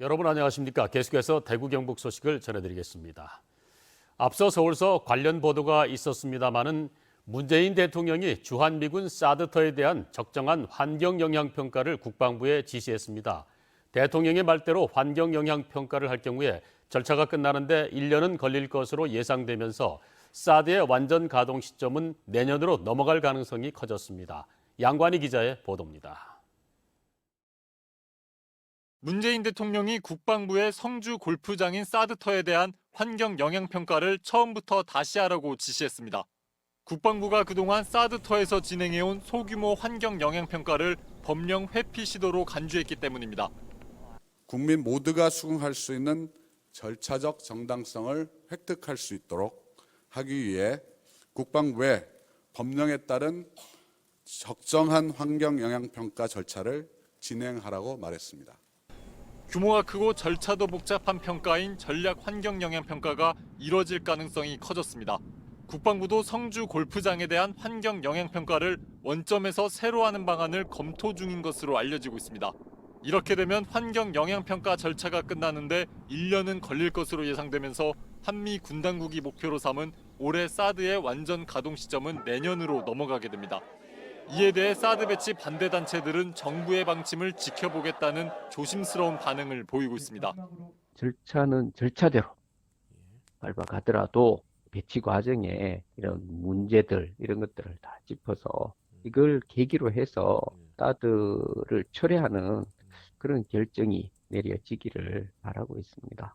여러분 안녕하십니까? 계속해서 대구 경북 소식을 전해드리겠습니다. 앞서 서울서 관련 보도가 있었습니다마는 문재인 대통령이 주한미군 사드터에 대한 적정한 환경영향평가를 국방부에 지시했습니다. 대통령의 말대로 환경영향평가를 할 경우에 절차가 끝나는데 1년은 걸릴 것으로 예상되면서 사드의 완전 가동 시점은 내년으로 넘어갈 가능성이 커졌습니다. 양관희 기자의 보도입니다. 문재인 대통령이 국방부에 성주 골프장인 사드터에 대한 환경 영향 평가를 처음부터 다시 하라고 지시했습니다. 국방부가 그동안 사드터에서 진행해온 소규모 환경 영향 평가를 법령 회피 시도로 간주했기 때문입니다. 국민 모두가 수긍할 수 있는 절차적 정당성을 획득할 수 있도록 하기 위해 국방부에 법령에 따른 적정한 환경 영향 평가 절차를 진행하라고 말했습니다. 규모가 크고 절차도 복잡한 평가인 전략 환경 영향 평가가 이뤄질 가능성이 커졌습니다. 국방부도 성주 골프장에 대한 환경 영향 평가를 원점에서 새로 하는 방안을 검토 중인 것으로 알려지고 있습니다. 이렇게 되면 환경 영향 평가 절차가 끝나는데 1년은 걸릴 것으로 예상되면서 한미 군당국이 목표로 삼은 올해 사드의 완전 가동 시점은 내년으로 넘어가게 됩니다. 이에 대해 사드 배치 반대 단체들은 정부의 방침을 지켜보겠다는 조심스러운 반응을 보이고 있습니다. 절차는 절차대로 밟아가더라도 배치 과정에 이런 문제들 이런 것들을 다 짚어서 이걸 계기로 해서 사드를 철회하는 그런 결정이 내려지기를 바라고 있습니다.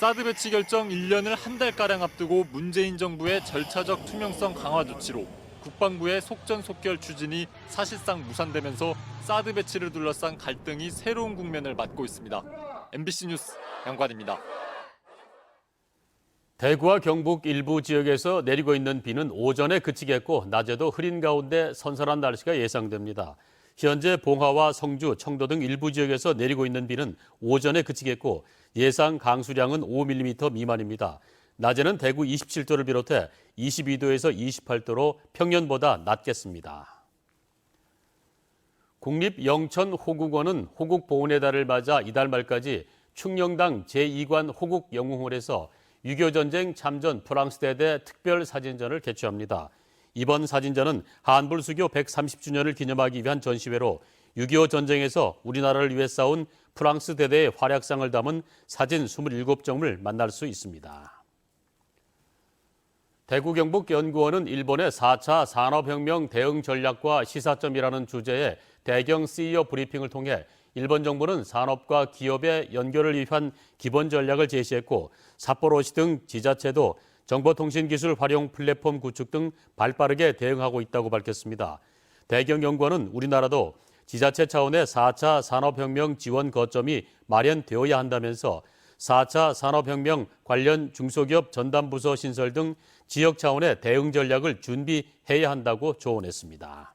사드 배치 결정 1년을 한 달가량 앞두고 문재인 정부의 절차적 투명성 강화 조치로 국방부의 속전속결 추진이 사실상 무산되면서 사드 배치를 둘러싼 갈등이 새로운 국면을 맞고 있습니다. MBC 뉴스 양관입니다. 대구와 경북 일부 지역에서 내리고 있는 비는 오전에 그치겠고 낮에도 흐린 가운데 선선한 날씨가 예상됩니다. 현재 봉화와 성주, 청도 등 일부 지역에서 내리고 있는 비는 오전에 그치겠고 예상 강수량은 5mm 미만입니다. 낮에는 대구 27도를 비롯해 22도에서 28도로 평년보다 낮겠습니다. 국립영천호국원은 호국보훈의 달을 맞아 이달 말까지 충녕당 제2관 호국영웅홀에서 6.25 전쟁 참전 프랑스 대대 특별 사진전을 개최합니다. 이번 사진전은 한불수교 130주년을 기념하기 위한 전시회로 6.25 전쟁에서 우리나라를 위해 싸운 프랑스 대대의 활약상을 담은 사진 27점을 만날 수 있습니다. 대구 경북연구원은 일본의 4차 산업혁명 대응 전략과 시사점이라는 주제의 대경 CEO 브리핑을 통해 일본 정부는 산업과 기업의 연결을 위한 기본 전략을 제시했고 삿포로시 등 지자체도 정보통신기술 활용 플랫폼 구축 등 발빠르게 대응하고 있다고 밝혔습니다. 대경연구원은 우리나라도 지자체 차원의 4차 산업혁명 지원 거점이 마련되어야 한다면서 4차 산업혁명 관련 중소기업 전담부서 신설 등 지역 차원의 대응 전략을 준비해야 한다고 조언했습니다.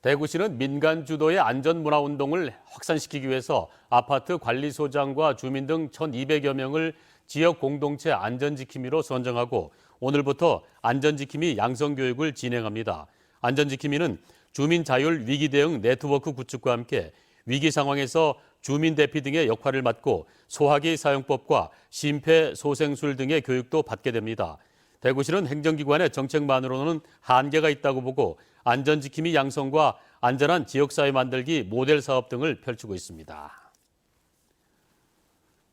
대구시는 민간 주도의 안전문화운동을 확산시키기 위해서 아파트 관리소장과 주민 등 1,200여 명을 지역 공동체 안전지킴이로 선정하고 오늘부터 안전지킴이 양성교육을 진행합니다. 안전지킴이는 주민 자율 위기 대응 네트워크 구축과 함께 위기 상황에서 주민 대피 등의 역할을 맡고 소화기 사용법과 심폐소생술 등의 교육도 받게 됩니다. 대구시는 행정기관의 정책만으로는 한계가 있다고 보고 안전지킴이 양성과 안전한 지역사회 만들기 모델 사업 등을 펼치고 있습니다.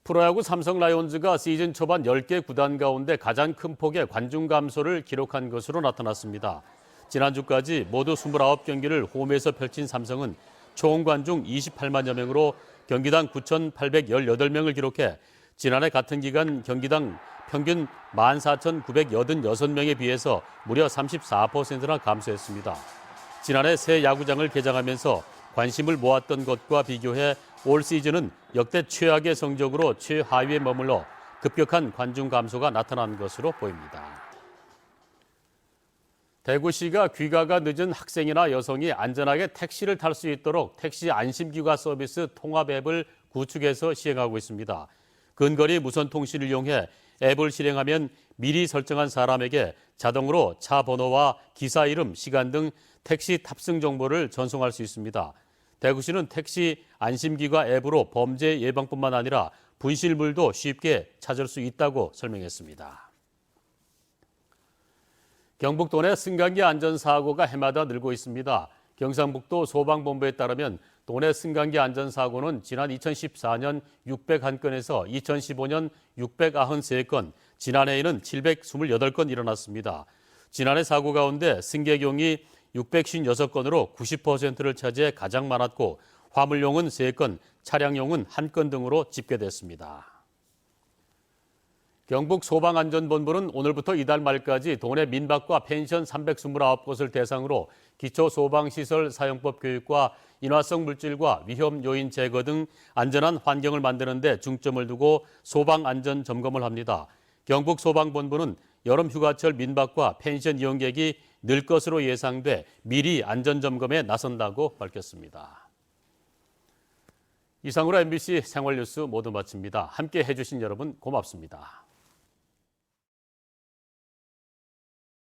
프로야구 삼성 라이온즈가 시즌 초반 10개 구단 가운데 가장 큰 폭의 관중 감소를 기록한 것으로 나타났습니다. 지난주까지 모두 29경기를 홈에서 펼친 삼성은 총 관중 28만여 명으로 경기당 9,818명을 기록해 지난해 같은 기간 경기당 평균 14,986명에 비해서 무려 34%나 감소했습니다. 지난해 새 야구장을 개장하면서 관심을 모았던 것과 비교해 올 시즌은 역대 최악의 성적으로 최하위에 머물러 급격한 관중 감소가 나타난 것으로 보입니다. 대구시가 귀가가 늦은 학생이나 여성이 안전하게 택시를 탈 수 있도록 택시 안심귀가 서비스 통합 앱을 구축해서 시행하고 있습니다. 근거리 무선 통신을 이용해 앱을 실행하면 미리 설정한 사람에게 자동으로 차 번호와 기사 이름, 시간 등 택시 탑승 정보를 전송할 수 있습니다. 대구시는 택시 안심기가 앱으로 범죄 예방뿐만 아니라 분실물도 쉽게 찾을 수 있다고 설명했습니다. 경북 도내 승강기 안전사고가 해마다 늘고 있습니다. 경상북도 소방본부에 따르면 도내 승강기 안전사고는 지난 2014년 601건에서 2015년 693건, 지난해에는 728건 일어났습니다. 지난해 사고 가운데 승객용이 656건으로 90%를 차지해 가장 많았고 화물용은 3건, 차량용은 1건 등으로 집계됐습니다. 경북 소방안전본부는 오늘부터 이달 말까지 도내 민박과 펜션 329곳을 대상으로 기초소방시설 사용법 교육과 인화성 물질과 위험 요인 제거 등 안전한 환경을 만드는 데 중점을 두고 소방안전 점검을 합니다. 경북 소방본부는 여름 휴가철 민박과 펜션 이용객이 늘 것으로 예상돼 미리 안전점검에 나선다고 밝혔습니다. 이상으로 MBC 생활뉴스 모두 마칩니다. 함께 해주신 여러분 고맙습니다.